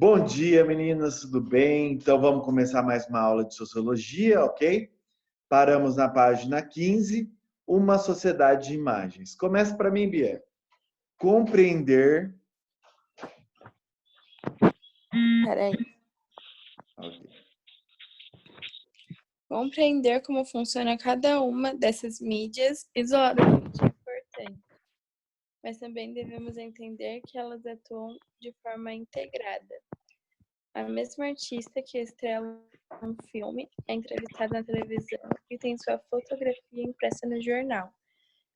Bom dia, meninas, tudo bem? Então vamos começar mais uma aula de sociologia, ok? Paramos na página 15, uma sociedade de imagens. Começa para mim, Bia. Compreender. Peraí. Ok. Compreender como funciona cada uma dessas mídias isoladamente é importante, mas também devemos entender que elas atuam de forma integrada. A mesma artista que estrela um filme é entrevistada na televisão e tem sua fotografia impressa no jornal,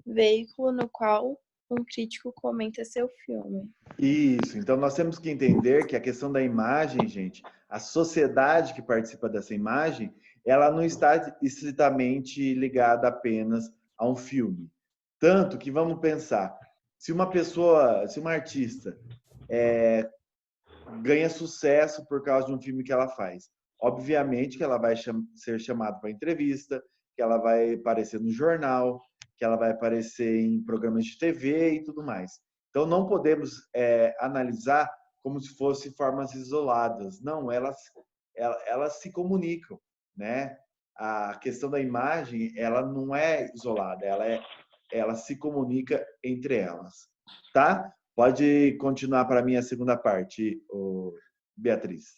veículo no qual um crítico comenta seu filme. Isso, então nós temos que entender que a questão da imagem, gente, a sociedade que participa dessa imagem, ela não está estritamente ligada apenas a um filme. Tanto que vamos pensar, se uma pessoa, se uma artista ganha sucesso por causa de um filme que ela faz. Obviamente que ela vai ser chamada para entrevista, que ela vai aparecer no jornal, que ela vai aparecer em programas de TV e tudo mais. Então não podemos analisar como se fossem formas isoladas. Não, elas se comunicam, né? A questão da imagem, ela não é isolada, ela se comunica entre elas, tá? Pode continuar para mim a segunda parte, Beatriz.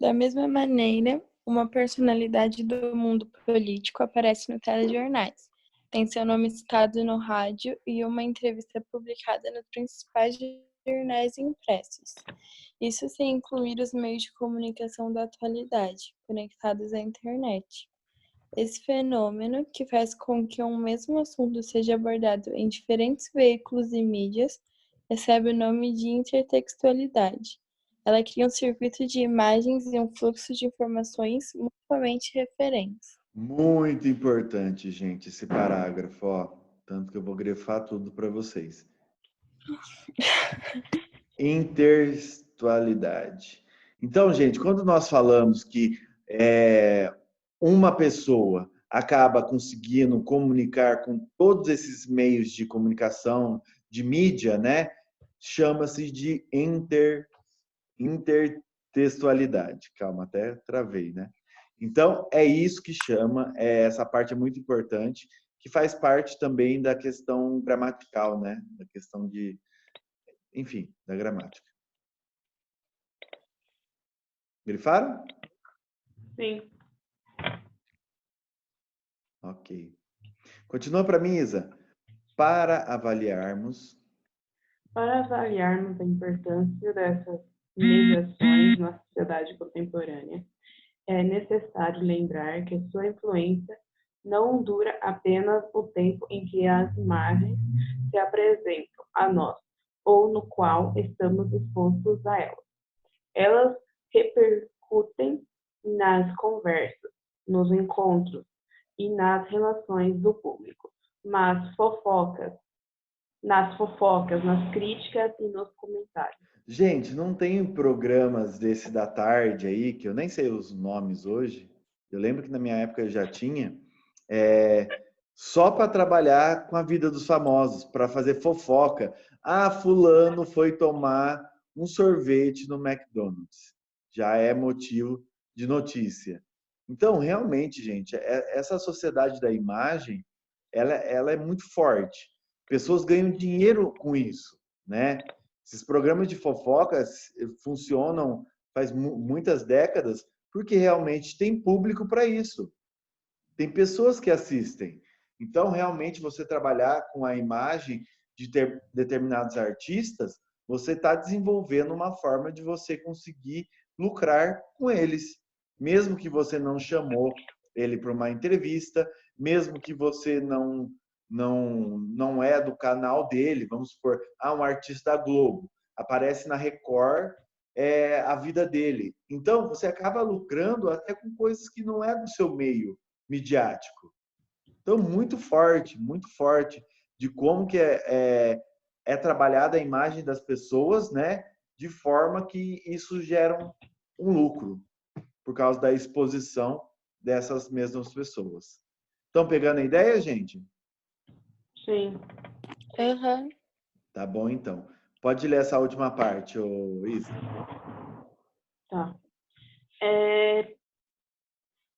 Da mesma maneira, uma personalidade do mundo político aparece no telejornais, tem seu nome citado no rádio e uma entrevista publicada nos principais jornais impressos. Isso sem incluir os meios de comunicação da atualidade, conectados à internet. Esse fenômeno, que faz com que um mesmo assunto seja abordado em diferentes veículos e mídias, recebe o nome de intertextualidade. Ela cria um circuito de imagens e um fluxo de informações mutuamente referentes. Muito importante, gente, esse parágrafo, ó. Tanto que eu vou grifar tudo para vocês. Intertextualidade. Então, gente, quando nós falamos que uma pessoa acaba conseguindo comunicar com todos esses meios de comunicação, de mídia, né? Chama-se de intertextualidade. Calma, até travei, né? Então, é isso que chama, essa parte é muito importante, que faz parte também da questão gramatical, né? Da questão de, enfim, da gramática. Grifaram? Sim. Ok. Continua para mim, Isa. Para avaliarmos a importância dessas mediações na sociedade contemporânea, é necessário lembrar que sua influência não dura apenas o tempo em que as imagens se apresentam a nós, ou no qual estamos expostos a elas. Elas repercutem nas conversas, nos encontros e nas relações do público, nas fofocas, nas críticas e nos comentários. Gente, não tem programas desse da tarde aí, que eu nem sei os nomes hoje. Eu lembro que na minha época eu já tinha, só para trabalhar com a vida dos famosos, para fazer fofoca. Ah, fulano foi tomar um sorvete no McDonald's. Já é motivo de notícia. Então, realmente, gente, essa sociedade da imagem, ela é muito forte. Pessoas ganham dinheiro com isso, né? Esses programas de fofocas funcionam faz muitas décadas porque realmente tem público para isso. Tem pessoas que assistem. Então, realmente, você trabalhar com a imagem de determinados artistas, você está desenvolvendo uma forma de você conseguir lucrar com eles. Mesmo que você não chamou ele para uma entrevista, mesmo que você não é do canal dele, vamos supor, um artista da Globo, aparece na Record a vida dele. Então, você acaba lucrando até com coisas que não é do seu meio midiático. Então, muito forte de como que é trabalhada a imagem das pessoas, né? De forma que isso gera um lucro por causa da exposição dessas mesmas pessoas. Estão pegando a ideia, gente? Sim. Uhum. Tá bom, então. Pode ler essa última parte, Isa. Tá.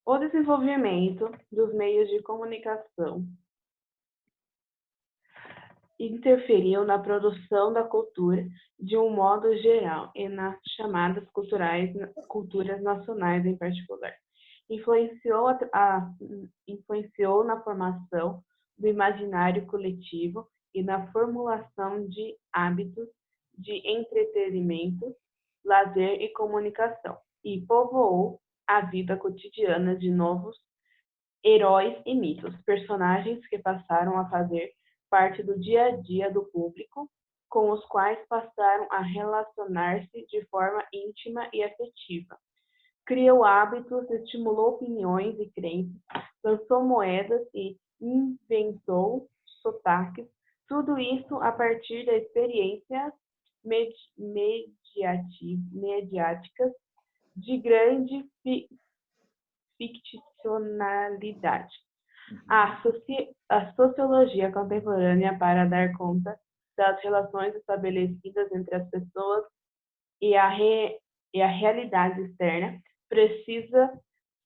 O desenvolvimento dos meios de comunicação interferiu na produção da cultura de um modo geral e nas chamadas culturas nacionais em particular. Influenciou na formação do imaginário coletivo e na formulação de hábitos de entretenimento, lazer e comunicação, e povoou a vida cotidiana de novos heróis e mitos, personagens que passaram a fazer parte do dia a dia do público, com os quais passaram a relacionar-se de forma íntima e afetiva. Criou hábitos, estimulou opiniões e crenças, lançou moedas e inventou sotaques, tudo isso a partir das experiências mediáticas de grande ficcionalidade. A sociologia contemporânea, para dar conta das relações estabelecidas entre as pessoas e a realidade externa, precisa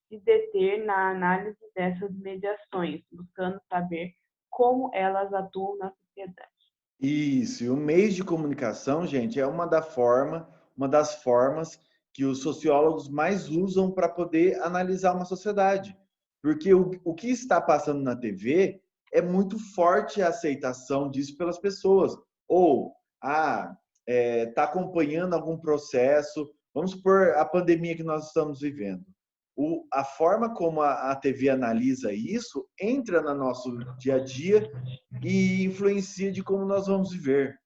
se deter na análise dessas mediações, buscando saber como elas atuam na sociedade. Isso, e o meio de comunicação, gente, é uma das formas que os sociólogos mais usam para poder analisar uma sociedade. Porque o que está passando na TV é muito forte a aceitação disso pelas pessoas. Ou, está acompanhando algum processo, vamos supor a pandemia que nós estamos vivendo. A forma como a TV analisa isso entra no nosso dia a dia e influencia de como nós vamos viver.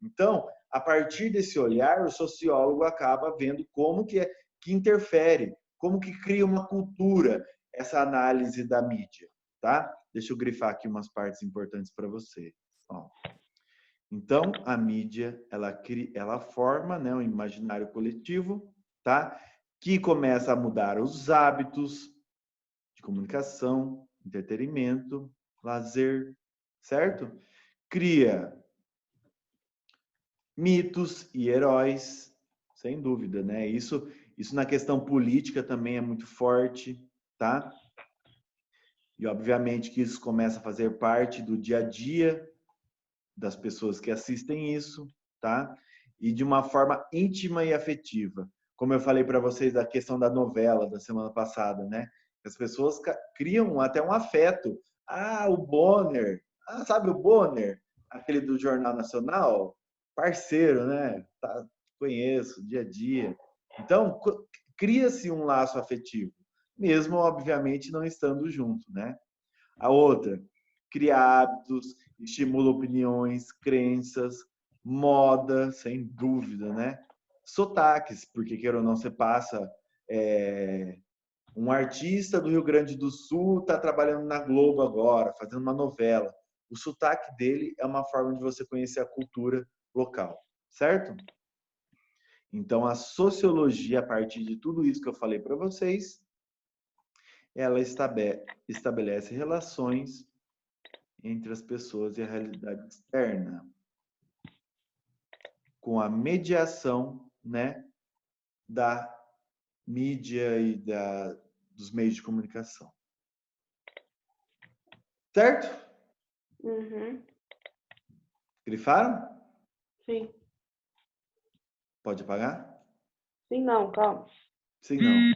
Então, a partir desse olhar, o sociólogo acaba vendo como que interfere, como que cria uma cultura essa análise da mídia, tá? Deixa eu grifar aqui umas partes importantes para você. Ó. Então, a mídia, ela forma, né, um imaginário coletivo, tá? Que começa a mudar os hábitos de comunicação, entretenimento, lazer, certo? Cria mitos e heróis, sem dúvida, né? Isso na questão política também é muito forte, tá? E obviamente que isso começa a fazer parte do dia a dia das pessoas que assistem isso, tá? E de uma forma íntima e afetiva. Como eu falei para vocês da questão da novela da semana passada, né? As pessoas criam até um afeto. Ah, o Bonner. Ah, sabe o Bonner? Aquele do Jornal Nacional? Parceiro, né? Tá, conheço, dia a dia. Então, cria-se um laço afetivo, mesmo, obviamente, não estando junto, né? A outra, cria hábitos, estimula opiniões, crenças, moda, sem dúvida, né? Sotaques, porque queira ou não, você passa. Um artista do Rio Grande do Sul está trabalhando na Globo agora, fazendo uma novela. O sotaque dele é uma forma de você conhecer a cultura local, certo? Então, a sociologia, a partir de tudo isso que eu falei para vocês, ela estabelece relações entre as pessoas e a realidade externa, com a mediação, né, da mídia e dos meios de comunicação. Certo? Uhum. Grifaram? Sim. Pode apagar? Sim, não, calma. Sim, não.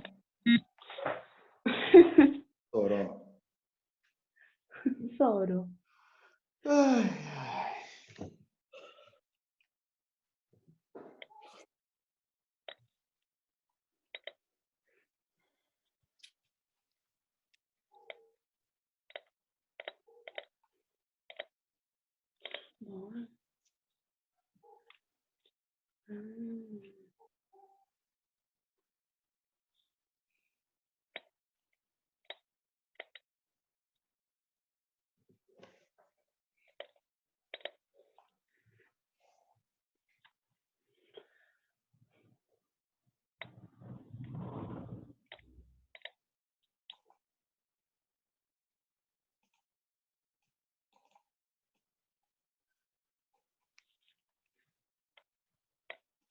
Toró. Soro. Ai, ai.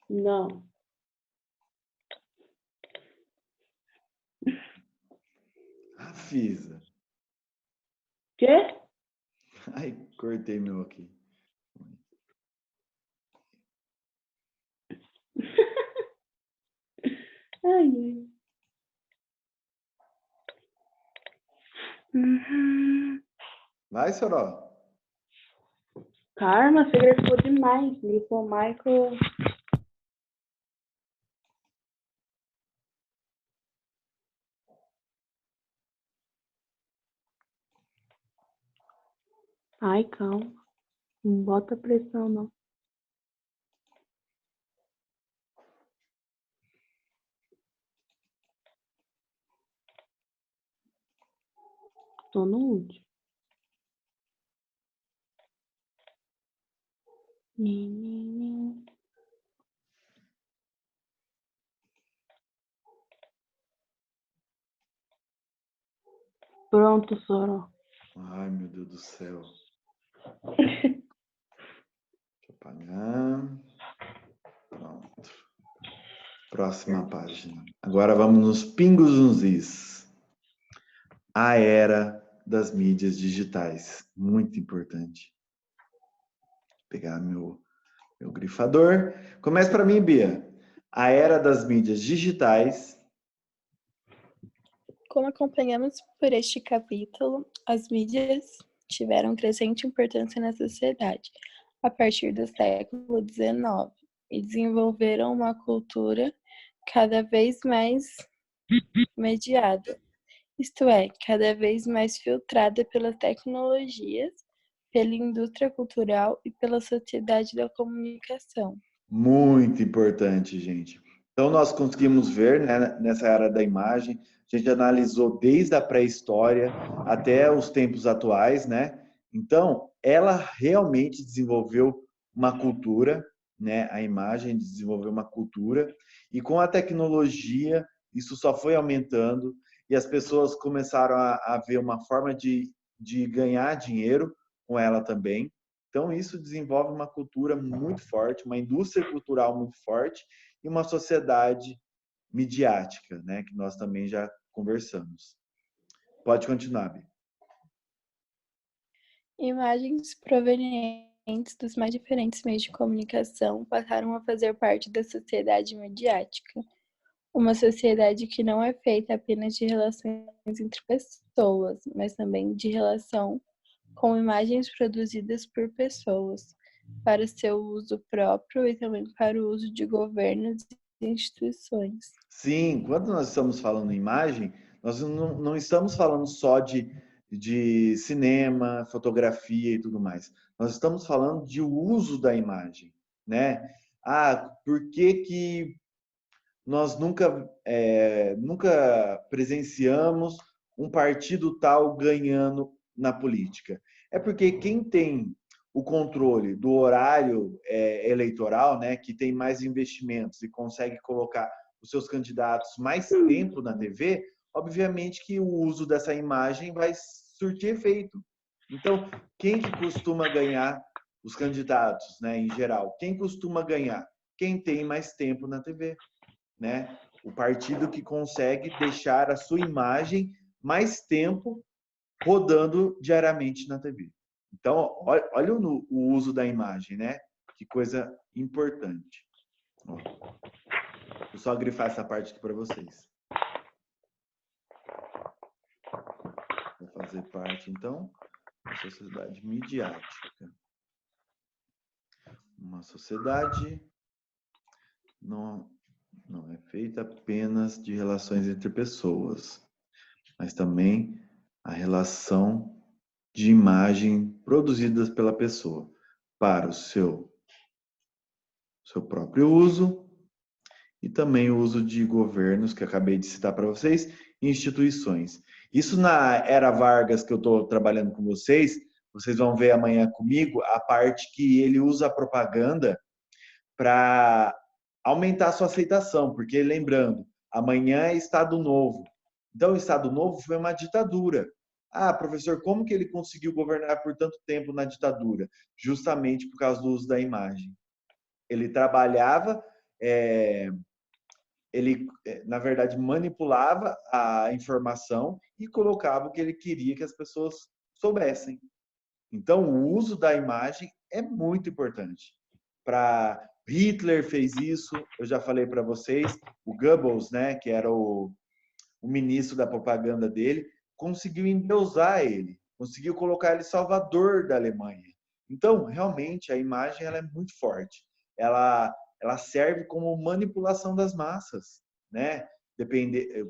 Não. Rafisa. Quê? Ai, cortei meu aqui. Ai, ai. Uhum. Vai, Soró. Karma, você grifou demais. Grifou Michael. Ai, calma. Não bota pressão, não. Tô no último. Pronto, Soró. Ai, meu Deus do céu. Deixa eu apagar. Pronto. Próxima página. Agora vamos nos pingos nos is. A era das mídias digitais. Muito importante. Vou pegar meu grifador. Começa para mim, Bia. A era das mídias digitais. Como acompanhamos por este capítulo, as mídias tiveram crescente importância na sociedade a partir do século XIX e desenvolveram uma cultura cada vez mais mediada, isto é, cada vez mais filtrada pelas tecnologias, pela indústria cultural e pela sociedade da comunicação. Muito importante, gente. Então, nós conseguimos ver, né, nessa era da imagem, a gente analisou desde a pré-história até os tempos atuais, né? Então, ela realmente desenvolveu uma cultura, né? A imagem desenvolveu uma cultura, e com a tecnologia, isso só foi aumentando, e as pessoas começaram a ver uma forma de ganhar dinheiro com ela também. Então, isso desenvolve uma cultura muito forte, uma indústria cultural muito forte e uma sociedade midiática, né, que nós também já conversamos. Pode continuar, Bi. Imagens provenientes dos mais diferentes meios de comunicação passaram a fazer parte da sociedade midiática. Uma sociedade que não é feita apenas de relações entre pessoas, mas também de relação com imagens produzidas por pessoas, para seu uso próprio e também para o uso de governos e instituições. Sim, quando nós estamos falando em imagem, nós não estamos falando só de cinema, fotografia e tudo mais. Nós estamos falando de uso da imagem, né? Ah, por que que nós nunca presenciamos um partido tal ganhando na política? É porque quem tem o controle do horário eleitoral, né, que tem mais investimentos e consegue colocar os seus candidatos mais tempo na TV, obviamente que o uso dessa imagem vai surtir efeito. Então, quem que costuma ganhar os candidatos, né, em geral? Quem costuma ganhar? Quem tem mais tempo na TV. Né? O partido que consegue deixar a sua imagem mais tempo rodando diariamente na TV. Então, olha o uso da imagem, né? Que coisa importante. Ó, vou só grifar essa parte aqui para vocês. Vou fazer parte, então, da sociedade midiática. Uma sociedade não é feita apenas de relações entre pessoas, mas também a relação de imagem produzidas pela pessoa para o seu próprio uso e também o uso de governos, que acabei de citar para vocês, e instituições. Isso na era Vargas, que eu estou trabalhando com vocês vão ver amanhã comigo a parte que ele usa a propaganda para aumentar a sua aceitação, porque lembrando, amanhã é Estado Novo. Então, o Estado Novo foi uma ditadura. Ah, professor, como que ele conseguiu governar por tanto tempo na ditadura? Justamente por causa do uso da imagem. Ele trabalhava ele, na verdade, manipulava a informação e colocava o que ele queria que as pessoas soubessem. Então, o uso da imagem é muito importante. Hitler fez isso, eu já falei para vocês, o Goebbels, né, que era o ministro da propaganda dele, conseguiu endeusar ele, conseguiu colocar ele salvador da Alemanha. Então, realmente, a imagem ela é muito forte. Ela serve como manipulação das massas, né?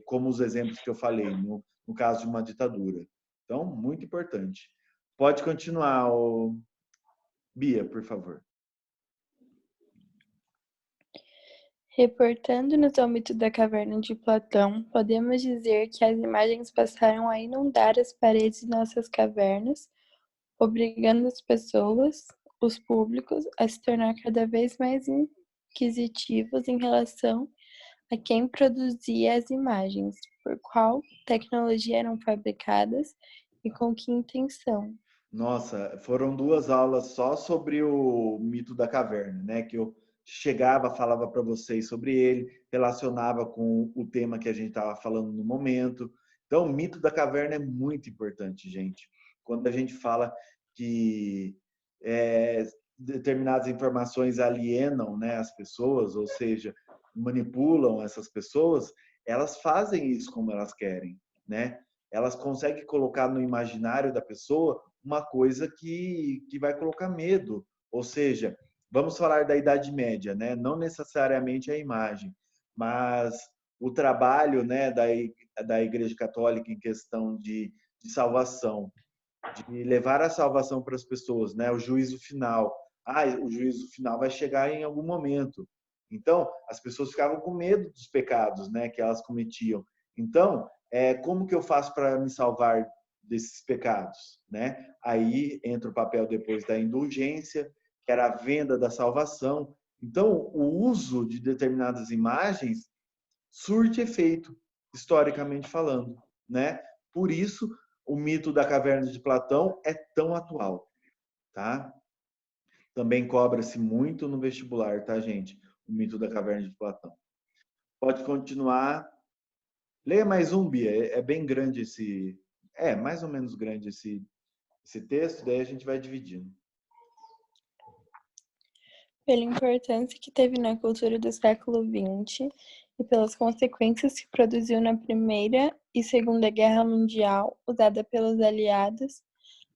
Como os exemplos que eu falei, no caso de uma ditadura. Então, muito importante. Pode continuar, Bia, por favor. Reportando-nos ao mito da caverna de Platão, podemos dizer que as imagens passaram a inundar as paredes de nossas cavernas, obrigando as pessoas, os públicos, a se tornar cada vez mais inquisitivos em relação a quem produzia as imagens, por qual tecnologia eram fabricadas e com que intenção. Nossa, foram 2 aulas só sobre o mito da caverna, né? Que eu chegava, falava para vocês sobre ele, relacionava com o tema que a gente estava falando no momento. Então, o mito da caverna é muito importante, gente. Quando a gente fala que determinadas informações alienam, né, as pessoas, ou seja, manipulam essas pessoas, elas fazem isso como elas querem, né? Elas conseguem colocar no imaginário da pessoa uma coisa que vai colocar medo. Ou seja, vamos falar da Idade Média, né? Não necessariamente a imagem, mas o trabalho, né, da Igreja Católica em questão de salvação, de levar a salvação para as pessoas, né? O juízo final. O juízo final vai chegar em algum momento. Então, as pessoas ficavam com medo dos pecados, né, que elas cometiam. Então, como que eu faço para me salvar desses pecados, né? Aí entra o papel depois da indulgência, que era a venda da salvação. Então, o uso de determinadas imagens surte efeito, historicamente falando, né? Por isso, o mito da caverna de Platão é tão atual, tá? Também cobra-se muito no vestibular, tá, gente? O mito da caverna de Platão. Pode continuar. Leia mais um, Bia. É bem grande esse... mais ou menos grande esse texto, daí a gente vai dividindo. Pela importância que teve na cultura do século XX e pelas consequências que produziu na Primeira e Segunda Guerra Mundial, usada pelos aliados,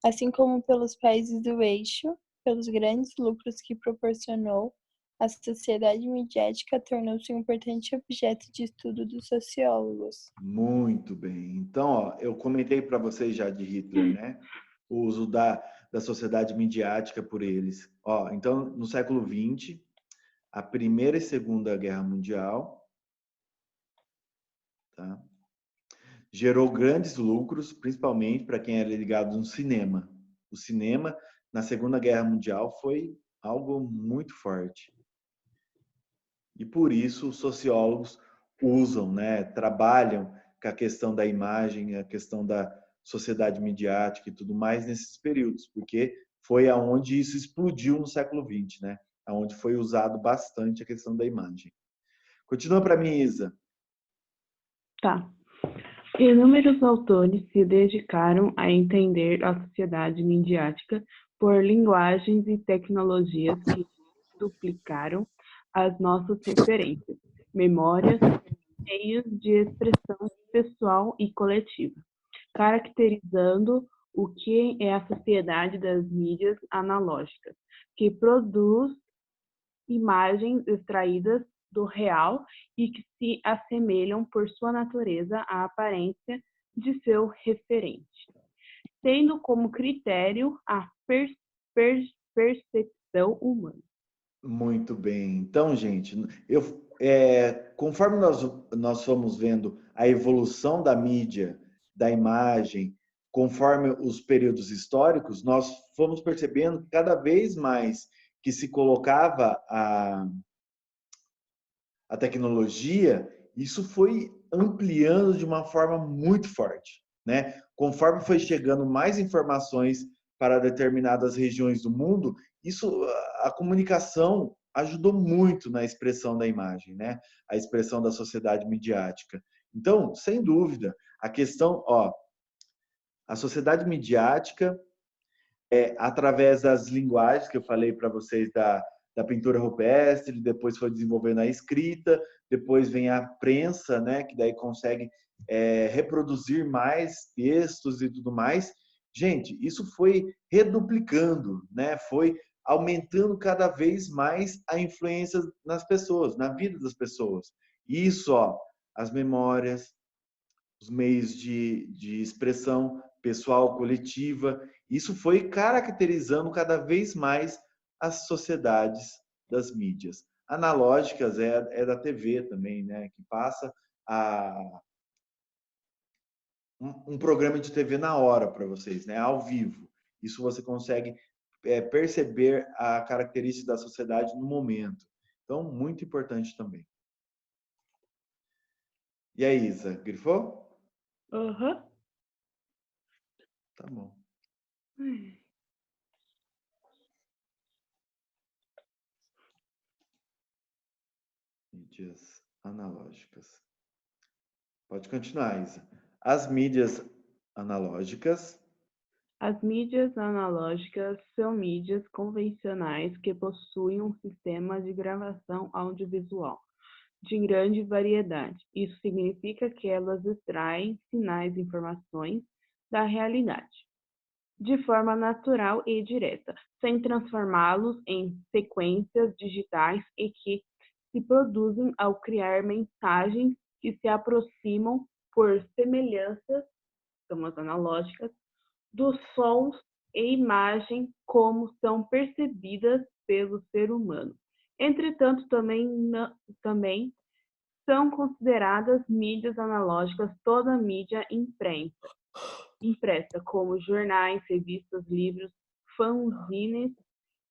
assim como pelos países do eixo, pelos grandes lucros que proporcionou, a sociedade midiática tornou-se um importante objeto de estudo dos sociólogos. Muito bem. Então, ó, eu comentei para vocês já de Hitler, né? O uso da sociedade midiática por eles. Ó, então, no século XX, a Primeira e Segunda Guerra Mundial, tá? Gerou grandes lucros, principalmente para quem era ligado no cinema. O cinema, na Segunda Guerra Mundial, foi algo muito forte. E por isso os sociólogos usam, né, trabalham com a questão da imagem, a questão da sociedade midiática e tudo mais nesses períodos, porque foi aonde isso explodiu no século XX, né? Aonde foi usado bastante a questão da imagem. Continua para mim, Isa. Tá. Inúmeros autores se dedicaram a entender a sociedade midiática por linguagens e tecnologias que duplicaram as nossas referências, memórias, meios de expressão pessoal e coletiva, caracterizando o que é a sociedade das mídias analógicas, que produz imagens extraídas do real e que se assemelham por sua natureza à aparência de seu referente, tendo como critério a percepção humana. Muito bem. Então, gente, conforme nós fomos vendo a evolução da mídia, da imagem, conforme os períodos históricos, nós fomos percebendo que cada vez mais que se colocava a tecnologia, isso foi ampliando de uma forma muito forte, né? Conforme foi chegando mais informações para determinadas regiões do mundo, a comunicação ajudou muito na expressão da imagem, né? A expressão da sociedade midiática. Então, sem dúvida, a questão, a sociedade midiática, através das linguagens que eu falei para vocês da pintura rupestre, depois foi desenvolvendo a escrita, depois vem a prensa, né? Que daí consegue reproduzir mais textos e tudo mais. Gente, isso foi reduplicando, né? Foi aumentando cada vez mais a influência nas pessoas, na vida das pessoas. Isso, as memórias, os meios de expressão pessoal, coletiva, isso foi caracterizando cada vez mais as sociedades das mídias. Analógicas é da TV também, né? Que passa um programa de TV na hora para vocês, né? Ao vivo. Isso você consegue perceber a característica da sociedade no momento. Então, muito importante também. E aí, Isa, grifou? Uhum. Tá bom. Mídias analógicas. Pode continuar, Isa. As mídias analógicas. As mídias analógicas são mídias convencionais que possuem um sistema de gravação audiovisual de grande variedade. Isso significa que elas extraem sinais e informações da realidade de forma natural e direta, sem transformá-los em sequências digitais e que se produzem ao criar mensagens que se aproximam por semelhanças, como as analógicas, dos sons e imagem como são percebidas pelo ser humano. Entretanto, também são consideradas mídias analógicas toda mídia impressa, como jornais, revistas, livros, fanzines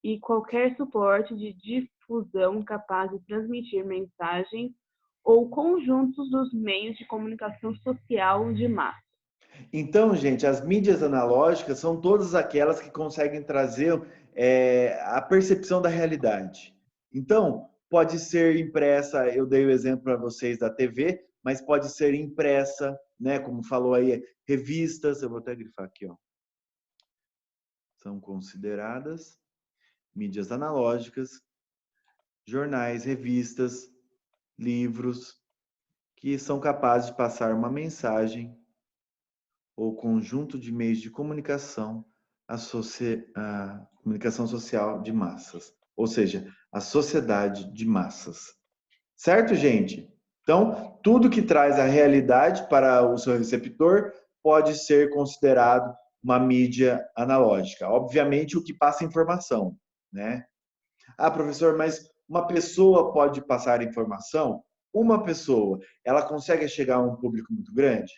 e qualquer suporte de difusão capaz de transmitir mensagens ou conjuntos dos meios de comunicação social de massa. Então, gente, as mídias analógicas são todas aquelas que conseguem trazer a percepção da realidade. Então, pode ser impressa, eu dei o exemplo para vocês da TV, mas pode ser impressa, né? Como falou aí, revistas, eu vou até grifar aqui, são consideradas mídias analógicas, jornais, revistas, livros, que são capazes de passar uma mensagem ou conjunto de meios de comunicação, a comunicação social de massas, ou seja, a sociedade de massas. Certo, gente? Então, tudo que traz a realidade para o seu receptor pode ser considerado uma mídia analógica. Obviamente, o que passa informação, né? Ah, professor, mas uma pessoa pode passar informação? Uma pessoa, ela consegue chegar a um público muito grande?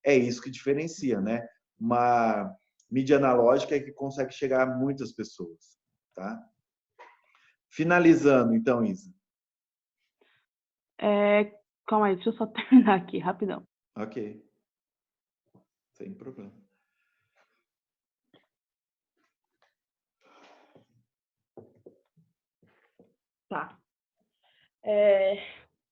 É isso que diferencia, né? Uma mídia analógica é que consegue chegar a muitas pessoas, tá? Finalizando, então, Isa. Calma aí, deixa eu só terminar aqui, rapidão. Ok. Sem problema. Tá.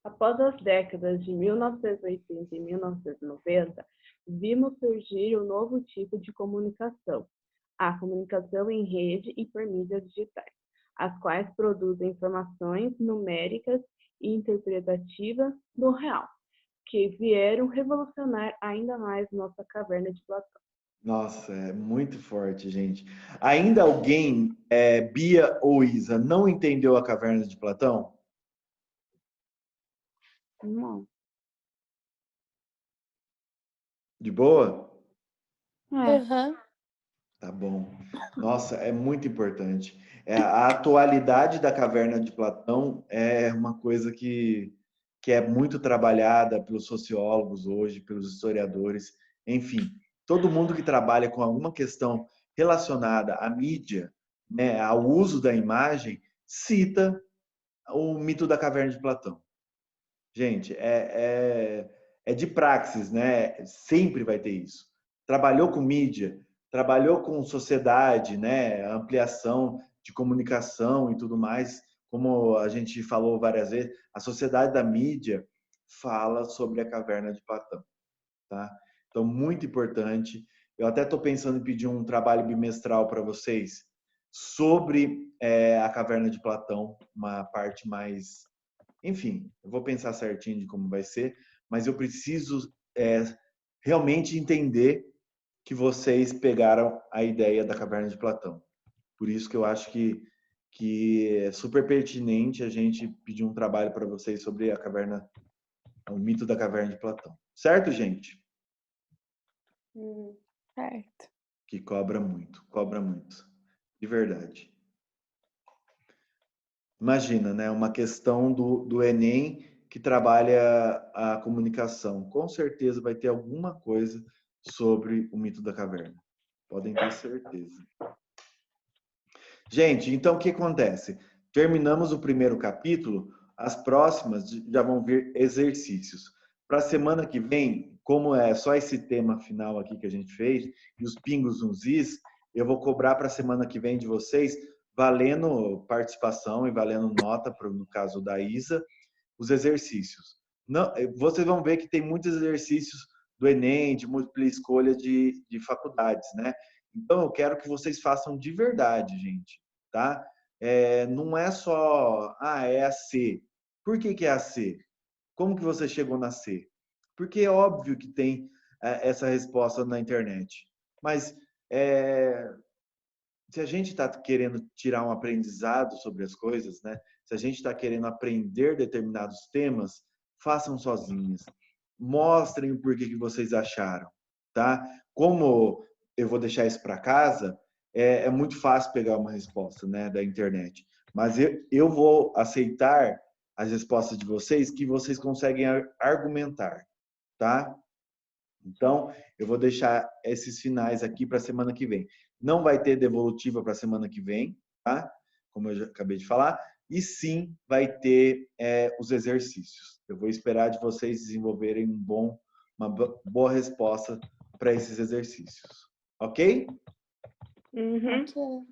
Após as décadas de 1980 e 1990, vimos surgir um novo tipo de comunicação, a comunicação em rede e por mídias digitais, as quais produzem informações numéricas e interpretativas do real, que vieram revolucionar ainda mais nossa caverna de Platão. Nossa, é muito forte, gente. Ainda alguém, Bia ou Isa, não entendeu a caverna de Platão? Não. De boa? Uhum. Tá bom. Nossa, é muito importante. A atualidade da caverna de Platão é uma coisa que é muito trabalhada pelos sociólogos hoje, pelos historiadores, enfim, todo mundo que trabalha com alguma questão relacionada à mídia, né, ao uso da imagem, cita o mito da caverna de Platão. Gente, é de praxis, né? Sempre vai ter isso. Trabalhou com mídia, trabalhou com sociedade, né? Ampliação de comunicação e tudo mais. como a gente falou várias vezes, a Sociedade da Mídia fala sobre a Caverna de Platão, tá? Então, muito importante. Eu até estou pensando em pedir um trabalho bimestral para vocês sobre a Caverna de Platão, uma parte mais... Enfim, eu vou pensar certinho de como vai ser, mas eu preciso realmente entender que vocês pegaram a ideia da Caverna de Platão. Por isso que eu acho que é super pertinente a gente pedir um trabalho para vocês sobre o mito da Caverna de Platão. Certo, gente? Certo. Que cobra muito, de verdade. Imagina, né? Uma questão do Enem que trabalha a comunicação. Com certeza vai ter alguma coisa sobre o mito da caverna. Podem ter certeza. Gente, então o que acontece? Terminamos o primeiro capítulo, as próximas já vão vir exercícios. Para a semana que vem, como é só esse tema final aqui que a gente fez, e os pingos nos is, eu vou cobrar para a semana que vem de vocês, valendo participação e valendo nota, no caso da Isa, os exercícios. Não, vocês vão ver que tem muitos exercícios do Enem, de múltipla escolha de faculdades, né? Então, eu quero que vocês façam de verdade, gente, tá? Não é só, é a C. Por que é a C? Como que você chegou na C? Porque é óbvio que tem essa resposta na internet. Mas se a gente está querendo tirar um aprendizado sobre as coisas, né? Se a gente está querendo aprender determinados temas, façam sozinhas. Mostrem o porquê que vocês acharam, tá? Como eu vou deixar isso para casa, é muito fácil pegar uma resposta, né, da internet. Mas eu vou aceitar as respostas de vocês que vocês conseguem argumentar, tá? Então, eu vou deixar esses finais aqui para a semana que vem. Não vai ter devolutiva para a semana que vem, tá? Como eu já acabei de falar. E sim, vai ter os exercícios. Eu vou esperar de vocês desenvolverem uma boa resposta para esses exercícios. Ok? Ok.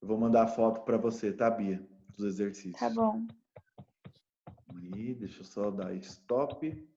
Eu vou mandar a foto para você, tá, Bia? Dos exercícios. Tá bom. Aí, deixa eu só dar stop.